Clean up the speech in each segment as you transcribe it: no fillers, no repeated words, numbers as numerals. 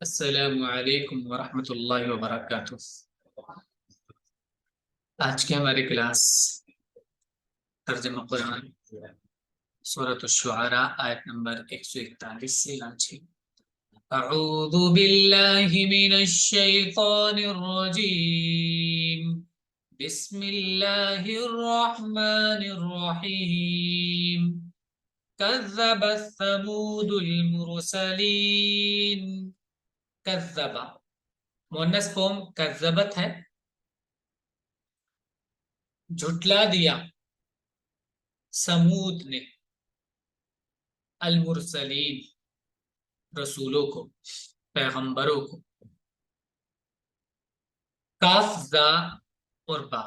السلام علیکم ورحمۃ اللہ وبرکاتہ۔ آج کی ہماری کلاس ترجمہ قرآن سورۃ الشعراء آیت نمبر 141 سے لانچ ہے۔ اعوذ باللہ من الشیطان الرجیم، بسم اللہ الرحمن الرحیم۔ کذبت ثمود المرسلین۔ کذب مؤنث فارم کذبت ہے، جھٹلا دیا سمود نے المرسلین رسولوں کو، پیغمبروں کو۔ کاف زا اور با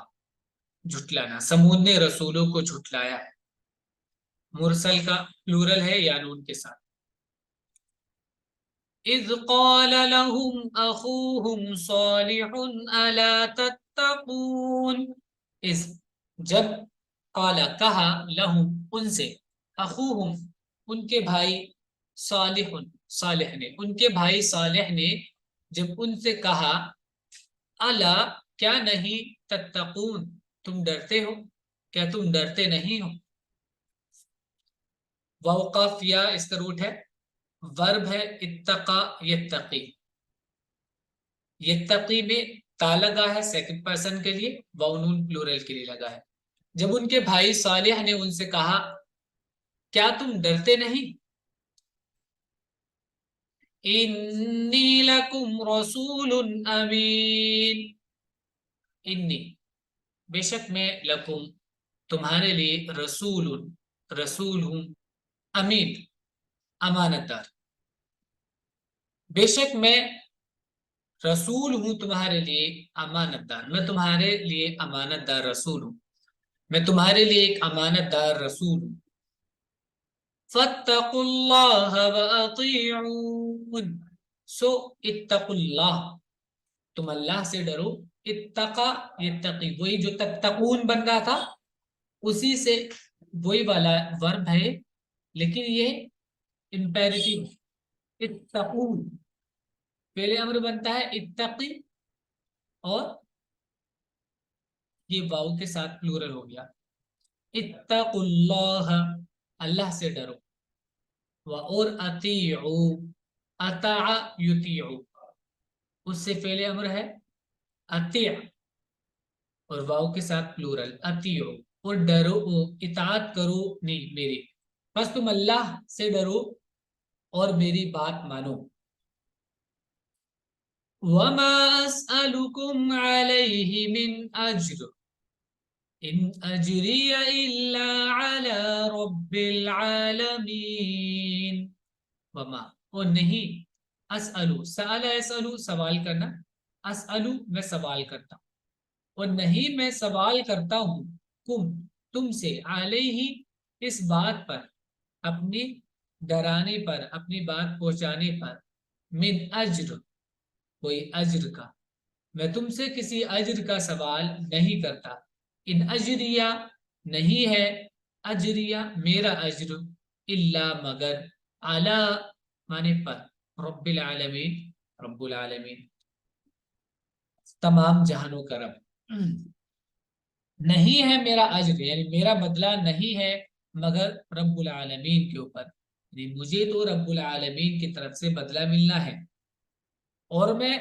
جھٹلانا، سمود نے رسولوں کو جھٹلایا۔ مرسل کا پلورل ہے یا نون کے ساتھ۔ اذ قال لهم اخوهم صالح الا تتقون۔ اذ جب، قال کہا، لهم ان سے، اخوهم ان کے بھائی، صالح نے، ان کے بھائی صالح نے جب ان سے کہا، الا کیا نہیں، تتقون تم ڈرتے ہو، کیا تم ڈرتے نہیں ہو۔ ووقف یا اس کا روٹ ہے، ورب ہے اتقا یتقی۔ یتقی میں تا لگا ہے سیکنڈ پرسن کے لیے، واؤنون پلورل کے لیے لگا ہے۔ جب ان کے بھائی صالح نے ان سے کہا کیا تم ڈرتے نہیں، انی لکم رسول امین۔ انی بے شک میں، لکم تمہارے لیے، رسول ہوں، امین امانت دار۔ بے شک میں رسول ہوں تمہارے لیے امانت دار، میں تمہارے لیے امانت دار رسول ہوں، میں تمہارے لیے ایک امانت دار رسول ہوں۔ فاتقوا اللہ واطیعون، سو اتقوا اللہ تم اللہ سے ڈرو۔ اتقا یتقی، وہی جو تتقون بن رہا تھا اسی سے وہی والا ورب ہے، لیکن یہ امپیریٹیو۔ اتقون پہلے امر بنتا ہے اتقی، اور یہ واو کے ساتھ پلورل ہو گیا۔ اتقوا اللہ اللہ سے ڈرو، اور اطیعو اطاع یطیعو اس سے پہلے امر ہے اطیع، اور واو کے ساتھ پلورل اطیعو، اور ڈرو اطاعت کرو نہیں میری، بس تم اللہ سے ڈرو اور میری بات مانو۔ وما اسألكم عليه من اجر ان اجری الا على رب العالمین۔ وما اور نہیں، اسألو سأل اسألو سوال کرنا، اسألو میں سوال کرتا ہوں، اور نہیں میں سوال کرتا ہوں تم سے، علیہ اس بات پر، اپنی ڈرانے پر، اپنی بات پہنچانے پر، من اجر کوئی اجر کا، میں تم سے کسی اجر کا سوال نہیں کرتا۔ ان اجریہ نہیں ہے، اجریہ میرا اجر، الا مگر، اعلی مانے پر، رب العالمین رب العالمین تمام جہانوں کا رب، نہیں ہے میرا اجر یعنی میرا بدلہ نہیں ہے مگر رب العالمین کے اوپر، یعنی مجھے تو رب العالمین کی طرف سے بدلہ ملنا ہے، اور میں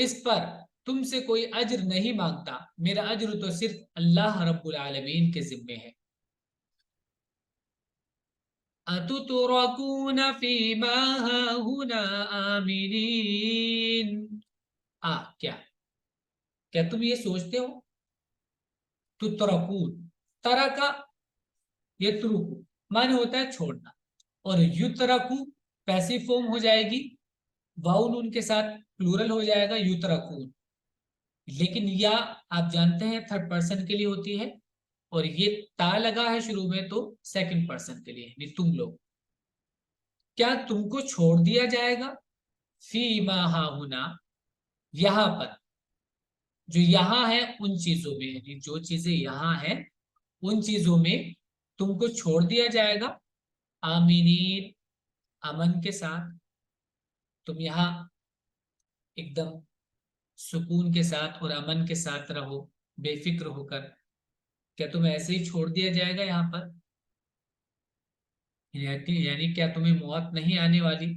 اس پر تم سے کوئی اجر نہیں مانگتا، میرا اجر تو صرف اللہ رب العالمین کے ذمے ہے۔ اتترکون فیما ہاہنا آمنین، کیا تم یہ سوچتے ہو، تترکون ترکا یترکو معنی ہوتا ہے چھوڑنا، اور یترکو پیسیو فارم ہو جائے گی، واؤ نون کے ساتھ پلورل ہو جائے گا یترکون، لیکن یا آپ جانتے ہیں تھرڈ پرسن کے لیے ہوتی ہے، اور یہ تا لگا ہے شروع میں تو سیکنڈ پرسن کے لیے، یعنی تم لوگ، کیا تم کو چھوڑ دیا جائے گا، فی ما ہاہنا یہاں پر، جو یہاں ہے ان چیزوں میں، یعنی جو چیزیں یہاں ہیں ان چیزوں میں تم کو چھوڑ دیا جائے گا، آمینین امن کے ساتھ، تم یہاں ایک دم سکون کے ساتھ اور امن کے ساتھ رہو، بے فکر ہو کر. کیا تمہیں ایسے ہی چھوڑ دیا جائے گا یہاں پر؟ یعنی کیا تمہیں موت نہیں آنے والی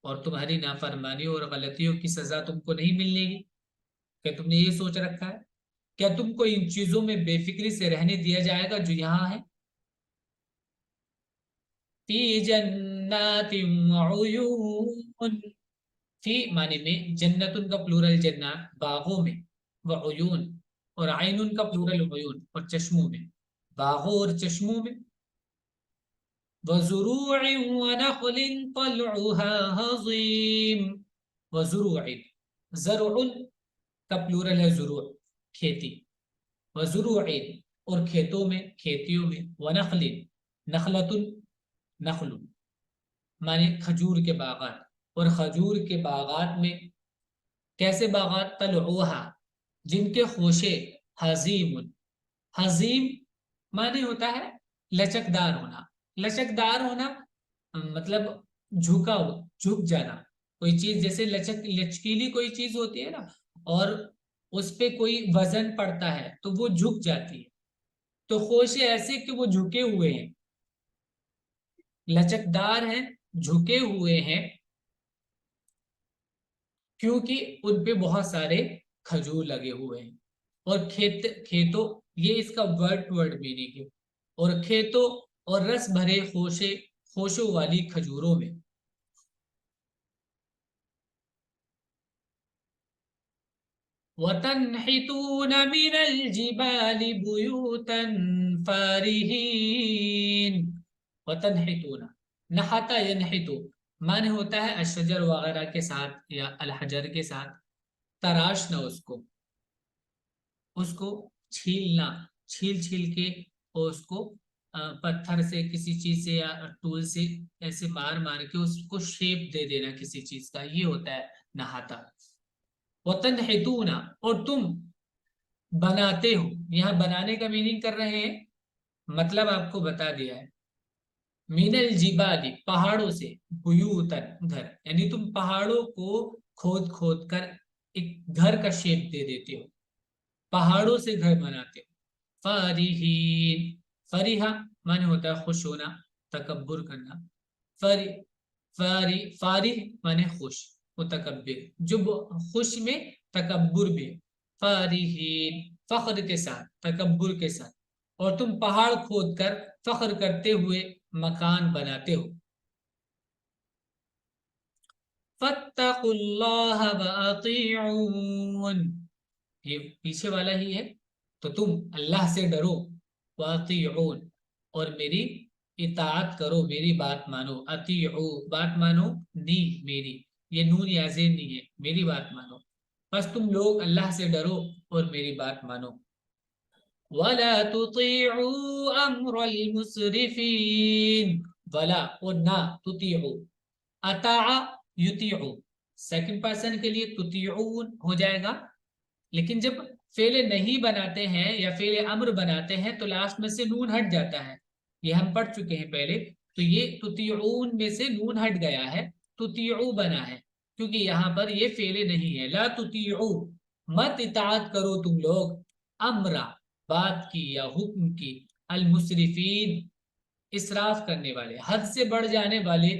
اور تمہاری نافرمانی اور غلطیوں کی سزا تم کو نہیں ملنے گی؟ کیا تم نے یہ سوچ رکھا ہے؟ کیا تم کو ان چیزوں میں بے فکری سے رہنے دیا جائے گا جو یہاں ہے؟ فی جنات وعیون، فی معنی میں، جنتن کا پلورل جنات باغوں میں، وعیون اور عین کا پلورل عیون اور چشموں میں، باغوں اور چشموں میں. وزروع ونخل طلعها هضیم، وزروع، زرع کا پلورل ہے زروع، کھیتی، وزروع اور کھیتوں میں، کھیتیوں میں، ونخل، نخلۃ، نخل معنی کھجور کے باغات، اور کھجور کے باغات میں. کیسے باغات؟ طلعوها، جن کے خوشے، حزیم، حزیم معنی ہوتا ہے لچکدار ہونا. لچکدار ہونا مطلب جھکا ہو، جھک جانا. کوئی چیز جیسے لچکیلی کوئی چیز ہوتی ہے نا، اور اس پہ کوئی وزن پڑتا ہے تو وہ جھک جاتی ہے. تو خوشے ایسے کہ وہ جھکے ہوئے ہیں، لچکدار ہیں، جھکے ہوئے ہیں، کیونکہ ان پہ بہت سارے کھجور لگے ہوئے ہیں. اور کھیتوں، یہ اس کا ورڈ میننگ ہے. اور کھیتوں اور رس بھرے خوشوں والی کھجوروں میں. وَتَنْحِتُونَ مِنَ الْجِبَالِ بُيُوتًا فَارِهِينَ. وَتَنْحِتُونَ، نحتا ینحتو معنی ہوتا ہے الشجر وغیرہ کے ساتھ یا الحجر کے ساتھ. تراشنا اس کو چھیلنا، چھیل چھیل کے، اور اس کو پتھر سے، کسی چیز سے یا ٹول سے ایسے مار مار کے اس کو شیپ دے دینا کسی چیز کا، یہ ہوتا ہے نہاتا. وَتَنْحِتُونَ اور تم بناتے ہو. یہاں بنانے کا میننگ کر رہے ہیں، مطلب آپ کو بتا دیا ہے. من الجبال پہاڑوں سے، بیوتن گھر، یعنی تم پہاڑوں کو کھود کھود کر ایک گھر کا شیپ دے دیتے ہو، پہاڑوں سے گھر بناتے ہو. فارحین، فریحہ معنی ہوتا ہے خوش ہونا، تکبر کرنا. فارح معنی خوش، متکبر جو خوش میں تکبر بھی. فارحین فخر کے ساتھ، تکبر کے ساتھ. اور تم پہاڑ کھود کر فخر کرتے ہوئے مکان بناتے ہو. فاتقوا اللہ وَأَطِيعُونَ، یہ پیچھے والا ہی ہے. تو تم اللہ سے ڈرو، وَأَطِيعُونَ اور میری اطاعت کرو، میری بات مانو. اطیعو بات مانو، نی میری، یہ نون یا زین نہیں ہے، میری بات مانو. بس تم لوگ اللہ سے ڈرو اور میری بات مانو. وَلَا تُطِيعُوا أَمْرَ الْمُسْرِفِينَ، ولا اور نہ، تطیعو، اطاع یطیعو، سیکنڈ پرسن کے لیے تطیعون ہو جائے گا. لیکن جب فعل نہیں بناتے ہیں یا فعل امر بناتے ہیں تو لاسٹ میں سے نون ہٹ جاتا ہے. یہ ہم پڑھ چکے ہیں پہلے. تو یہ تطیعون میں سے نون ہٹ گیا ہے، تطیعو بنا ہے، کیونکہ یہاں پر یہ فعل نہیں ہے. لا تطیعو مت اطاعت کرو تم لوگ، امرا بات کی یا حکم کی، المسرفین اسراف کرنے والے، حد سے بڑھ جانے والے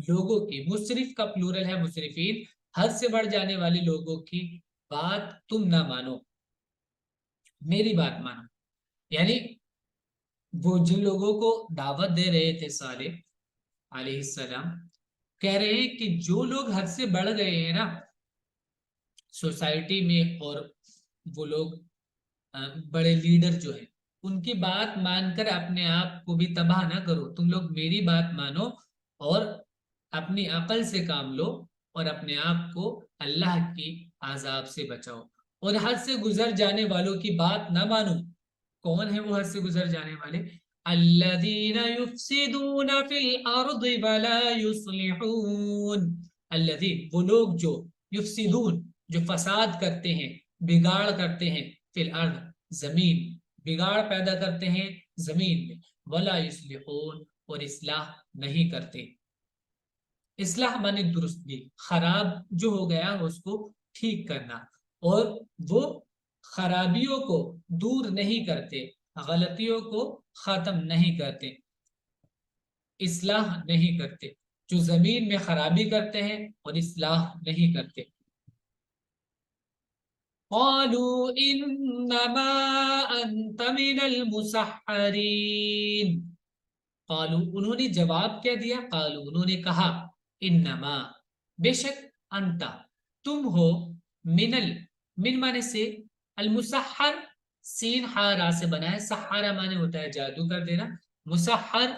لوگوں کی. مسرف کا پلورل ہے مسرفین. حد سے بڑھ جانے والے لوگوں کی بات تم نہ مانو، میری بات مانو. یعنی وہ جن لوگوں کو دعوت دے رہے تھے صالح علیہ السلام، کہہ رہے ہیں کہ جو لوگ حد سے بڑھ گئے ہیں نا سوسائٹی میں، اور وہ لوگ بڑے لیڈر جو ہیں، ان کی بات مان کر اپنے آپ کو بھی تباہ نہ کرو. تم لوگ میری بات مانو اور اپنی عقل سے کام لو اور اپنے آپ کو اللہ کی عذاب سے بچاؤ. اور حد سے گزر جانے والوں کی بات نہ مانو. کون ہے وہ حد سے گزر جانے والے؟ الذین یفسدون فی الارض ولا یصلحون. الذین وہ لوگ جو، یفسدون جو فساد کرتے ہیں، بگاڑ کرتے ہیں، فی الارض زمین، بگاڑ پیدا کرتے ہیں زمین میں، ولا یصلحون اور اصلاح نہیں کرتے. اصلاح مانے درستگی، خراب جو ہو گیا اس کو ٹھیک کرنا، اور وہ خرابیوں کو دور نہیں کرتے، غلطیوں کو ختم نہیں کرتے، اصلاح نہیں کرتے، جو زمین میں خرابی کرتے ہیں اور اصلاح نہیں کرتے۔ قالوا انما انت من المسحرین، قالوا انہوں نے جواب کیا دیا، قالوا انہوں نے کہا، انما بے شک، انتا تم ہو، من مانے سے، المسحر سین ہا را سے بنا ہے، سحارا مانے ہوتا ہے جادو کر دینا، مسحر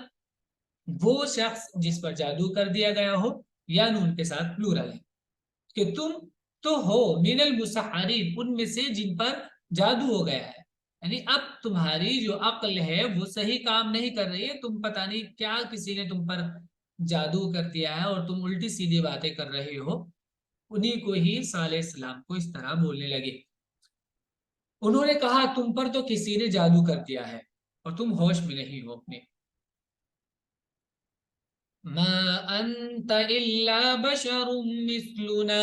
وہ شخص جس پر جادو کر دیا گیا ہو، یا نون کے ساتھ پلورل ہے، کہ تم تو ہو من المسحرین ان میں سے جن پر جادو ہو گیا ہے، یعنی اب تمہاری جو عقل ہے وہ صحیح کام نہیں کر رہی ہے، تم پتہ نہیں کیا کسی نے تم پر جادو کر دیا ہے اور تم الٹی سیدھی باتیں کر رہے ہو۔ انہی کو ہی صالح علیہ السلام کو اس طرح بولنے لگے۔ انہوں نے کہا تم پر تو کسی نے جادو کر دیا ہے اور تم ہوش میں نہیں ہو اپنے۔ ما انت الا بشر مثلنا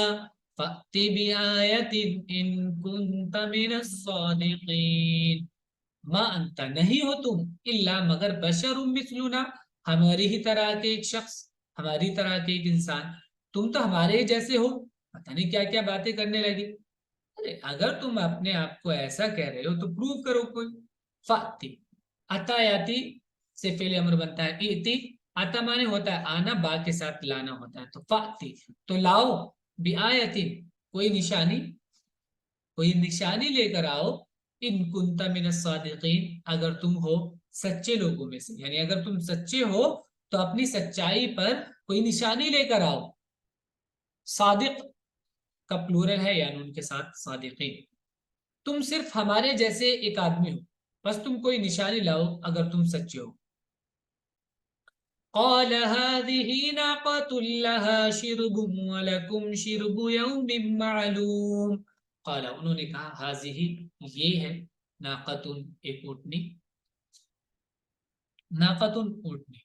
فأت بآیت ان کنت من الصادقین، ما انت نہیں ہو تم، الا مگر بشر مثلنا ہماری ہی طرح کے ایک شخص، ہماری طرح کے ایک انسان، تم تو ہمارے ہی جیسے ہو، پتہ نہیں کیا کیا باتیں کرنے لگی۔ ارے اگر تم اپنے آپ کو ایسا کہہ رہے ہو تو پروف کرو کوئی۔ فاتی، اتا یاتی سے فعل امر بنتا ہے، ایتی اتا مانے ہوتا ہے آنا، با کے ساتھ لانا ہوتا ہے، تو فاتی تو لاؤ، بی آیتی کوئی نشانی، کوئی نشانی لے کر آؤ، ان کنت من الصادقین اگر تم ہو سچے لوگوں میں سے، یعنی اگر تم سچے ہو تو اپنی سچائی پر کوئی نشانی لے کر آؤ۔ صادق کا پلورل ہے یا ان کے ساتھ صادقین، تم صرف ہمارے جیسے ایک آدمی ہو، بس تم کوئی نشانی لاؤ اگر تم سچے ہو۔ قال هذه ناقة لها شرب ولكم شرب يوم معلوم، قال انہوں نے کہا هذه یہ ہے، ناقۃ ایک اونٹنی، ناقۃ اونٹنی،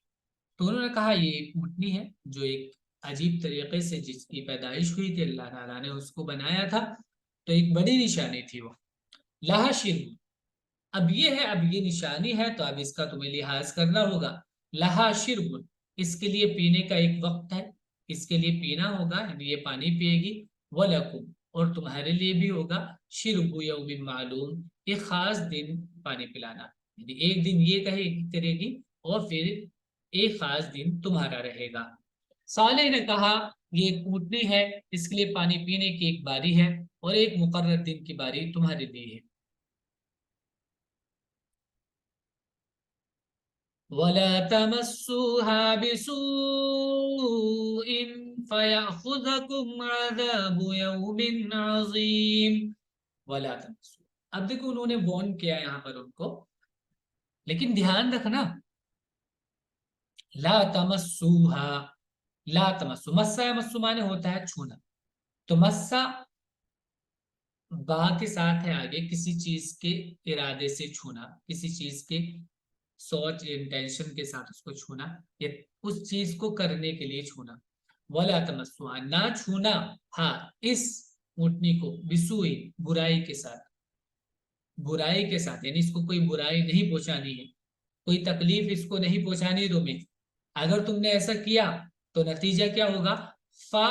تو انہوں نے کہا یہ ایک اونٹنی ہے جو ایک عجیب طریقے سے جس کی پیدائش ہوئی تھی، اللہ تعالیٰ نے اس کو بنایا تھا، تو ایک بڑی نشانی تھی وہ، لہا شرب، اب یہ ہے، اب یہ نشانی ہے تو اب اس کا تمہیں لحاظ کرنا ہوگا، لہا شرب اس کے لیے پینے کا ایک وقت ہے، اس کے لیے پینا ہوگا، یعنی یہ پانی پیے گی، وَلَكُمْ اور تمہارے لیے بھی ہوگا، شرب یوم معلوم ایک خاص دن پانی پلانا، یعنی ایک دن یہ کرے گی اور پھر ایک خاص دن تمہارا رہے گا۔ صالح نے کہا یہ ایک اونٹنی ہے، اس کے لیے پانی پینے کی ایک باری ہے اور ایک مقرر دن کی باری تمہارے لیے ہے۔ وَلَا تَمَسُّوهَا بِسُوءٍ فَيَأْخُذَكُمْ عَذَابُ يَوْمٍ عَظِيمٍ، وَلَا تَمَسُّوهَا، اب دیکھو انہوں نے وارن کیا یہاں پر ان کو، لیکن دھیان رکھنا، لا تمسوها، لا تمسو، مسا یا مسو مانے ہوتا ہے چھونا، تو مسا با کے ساتھ ہے آگے، کسی چیز کے ارادے سے چھونا، کسی چیز کے سوچ انٹینشن کے ساتھ اس کو چھونا، یا اس چیز کو کرنے کے لیے چھونا، ولا تمسوا نہ چھونا، ہاں اس اونٹنی کو، بسوئی برائی کے ساتھ، برائی کے ساتھ، یعنی اس کو کوئی برائی نہیں پہنچانی ہے، کوئی تکلیف اس کو نہیں پہنچانی تمہیں، اگر تم نے ایسا کیا تو نتیجہ کیا ہوگا، فا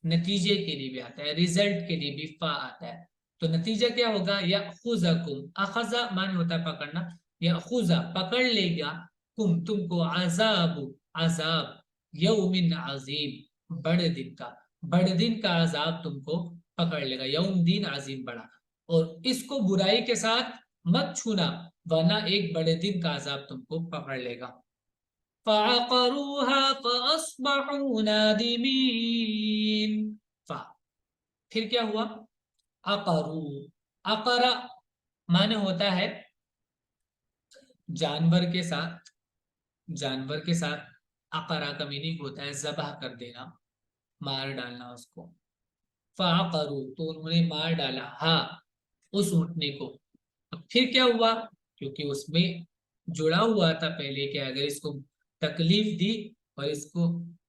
نتیجے کے لیے بھی آتا ہے، ریزلٹ کے لیے بھی فا آتا ہے، تو نتیجہ کیا ہوگا، یأخذکم، اخذا معنی ہوتا ہے پکڑنا، یأخذا پکڑ لے گا، کم تم کو، عذاب عذاب، یوم عظیم بڑے دن کا، بڑے دن کا عذاب تم کو پکڑ لے گا، یوم دن عظیم بڑا، اور اس کو برائی کے ساتھ مت چھونا ورنہ ایک بڑے دن کا عذاب تم کو پکڑ لے گا۔ فَعَقَرُوهَا فَأَصْبَحُوا نَادِمِينَ، پھر کیا ہوا، عقرو، عقرا معنی ہوتا ہے جانور کے ساتھ، جانور کے ساتھ، عقرا کا میننگ ہوتا ہے ذبح کر دینا، مار ڈالنا اس کو، فعقرو تو انہوں نے مار ڈالا، ہاں اس اونٹنے کو، پھر کیا ہوا، کیونکہ اس میں جڑا ہوا تھا پہلے کہ اگر اس کو تکلیف دی اور اس کو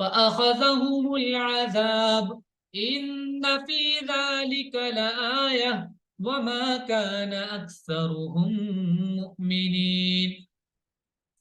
فأخذهم العذاب إن في ذلك لآية وما كان أكثرهم مؤمنين।